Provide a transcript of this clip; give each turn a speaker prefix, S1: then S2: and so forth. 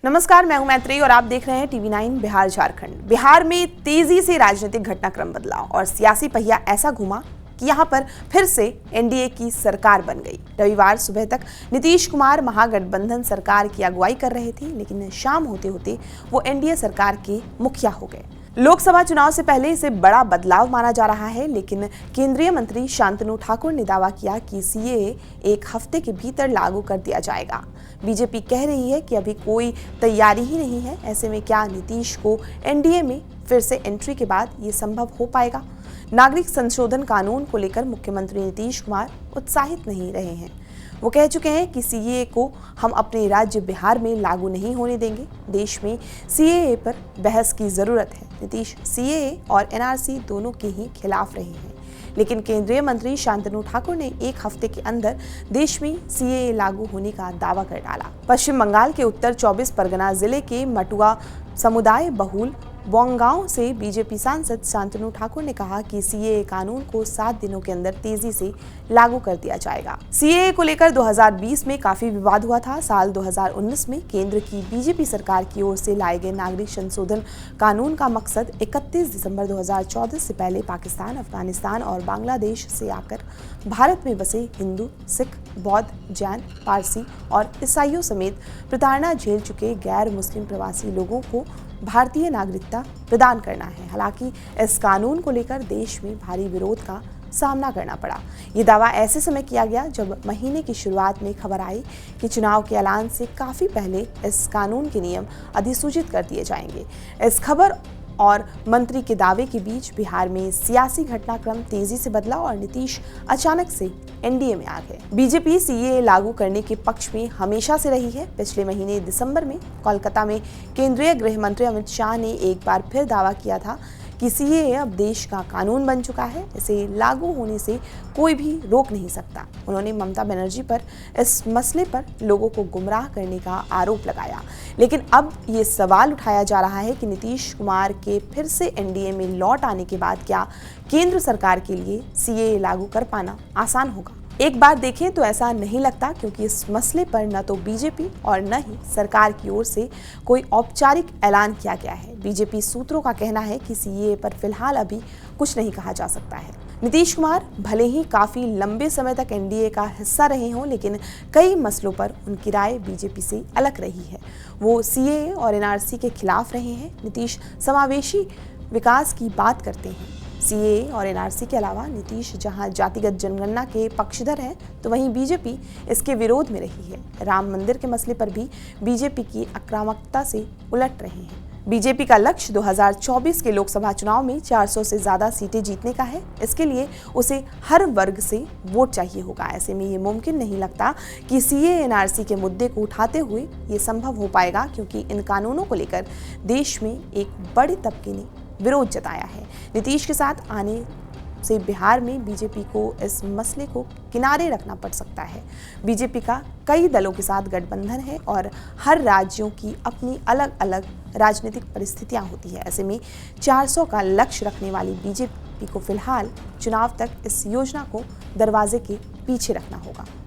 S1: नमस्कार, मैं हूं मैत्री और आप देख रहे हैं टीवी9 बिहार झारखंड। बिहार में तेजी से राजनीतिक घटनाक्रम बदला और सियासी पहिया ऐसा घुमा कि यहां पर फिर से एनडीए की सरकार बन गई। रविवार सुबह तक नीतीश कुमार महागठबंधन सरकार की अगुवाई कर रहे थे, लेकिन शाम होते होते वो एनडीए सरकार के मुखिया हो गए। लोकसभा चुनाव से पहले इसे बड़ा बदलाव माना जा रहा है, लेकिन केंद्रीय मंत्री शांतनु ठाकुर ने दावा किया कि सीएए एक हफ्ते के भीतर लागू कर दिया जाएगा। बीजेपी कह रही है कि अभी कोई तैयारी ही नहीं है। ऐसे में क्या नीतीश को एनडीए में फिर से एंट्री के बाद ये संभव हो पाएगा? नागरिक संशोधन कानून को लेकर मुख्यमंत्री नीतीश कुमार उत्साहित नहीं रहे हैं। वो कह चुके हैं कि सीएए को हम अपने राज्य बिहार में लागू नहीं होने देंगे। देश में सीएए पर बहस की जरूरत है। नीतीश सीएए और एनआरसी दोनों के ही खिलाफ रहे हैं, लेकिन केंद्रीय मंत्री शांतनु ठाकुर ने एक हफ्ते के अंदर देश में सीएए लागू होने का दावा कर डाला। पश्चिम बंगाल के उत्तर 24 परगना जिले के मटुआ समुदाय बहुल बोंगांव से बीजेपी सांसद शांतनु ठाकुर ने कहा कि सीएए कानून को 7 दिनों के अंदर तेजी से लागू कर दिया जाएगा। सीएए को लेकर 2020 में काफी विवाद हुआ था। साल 2019 में केंद्र की बीजेपी सरकार की ओर से लाए गए नागरिक संशोधन कानून का मकसद 31 दिसंबर 2014 से पहले पाकिस्तान, अफगानिस्तान और बांग्लादेश से आकर भारत में बसे हिंदू, सिख, बौद्ध, जैन, पारसी और ईसाइयों समेत प्रताड़ना झेल चुके गैर मुस्लिम प्रवासी लोगों को भारतीय नागरिकता प्रदान करना है। हालांकि इस कानून को लेकर देश में भारी विरोध का सामना करना पड़ा। ये दावा ऐसे समय किया गया जब महीने की शुरुआत में खबर आई कि चुनाव के ऐलान से काफी पहले इस कानून के नियम अधिसूचित कर दिए जाएंगे। इस खबर और मंत्री के दावे के बीच बिहार में सियासी घटनाक्रम तेजी से बदला और नीतीश अचानक से एनडीए में आ गए। बीजेपी सीएए लागू करने के पक्ष में हमेशा से रही है। पिछले महीने दिसंबर में कोलकाता में केंद्रीय गृह मंत्री अमित शाह ने एक बार फिर दावा किया था कि सीएए अब देश का कानून बन चुका है, इसे लागू होने से कोई भी रोक नहीं सकता। उन्होंने ममता बनर्जी पर इस मसले पर लोगों को गुमराह करने का आरोप लगाया, लेकिन अब ये सवाल उठाया जा रहा है कि नीतीश कुमार के फिर से एनडीए में लौट आने के बाद क्या केंद्र सरकार के लिए सीएए लागू कर पाना आसान होगा? एक बार देखें तो ऐसा नहीं लगता, क्योंकि इस मसले पर न तो बीजेपी और न ही सरकार की ओर से कोई औपचारिक ऐलान किया गया है। बीजेपी सूत्रों का कहना है कि सीएए पर फिलहाल अभी कुछ नहीं कहा जा सकता है। नीतीश कुमार भले ही काफी लंबे समय तक एनडीए का हिस्सा रहे हों, लेकिन कई मसलों पर उनकी राय बीजेपी से अलग रही है। वो सीएए और एनआरसी के खिलाफ रहे हैं। नीतीश समावेशी विकास की बात करते हैं। सीएए और एनआरसी के अलावा नीतीश जहां जातिगत जनगणना के पक्षधर हैं, तो वहीं बीजेपी इसके विरोध में रही है। राम मंदिर के मसले पर भी बीजेपी की आक्रामकता से उलट रहे हैं। बीजेपी का लक्ष्य 2024 के लोकसभा चुनाव में 400 से ज्यादा सीटें जीतने का है। इसके लिए उसे हर वर्ग से वोट चाहिए होगा। ऐसे में ये मुमकिन नहीं लगता कि सीएए एनआरसी के मुद्दे को उठाते हुए ये संभव हो पाएगा, क्योंकि इन कानूनों को लेकर देश में एक बड़े तबके ने विरोध जताया है। नीतीश के साथ आने से बिहार में बीजेपी को इस मसले को किनारे रखना पड़ सकता है। बीजेपी का कई दलों के साथ गठबंधन है और हर राज्यों की अपनी अलग अलग राजनीतिक परिस्थितियां होती है। ऐसे में 400 का लक्ष्य रखने वाली बीजेपी को फिलहाल चुनाव तक इस योजना को दरवाजे के पीछे रखना होगा।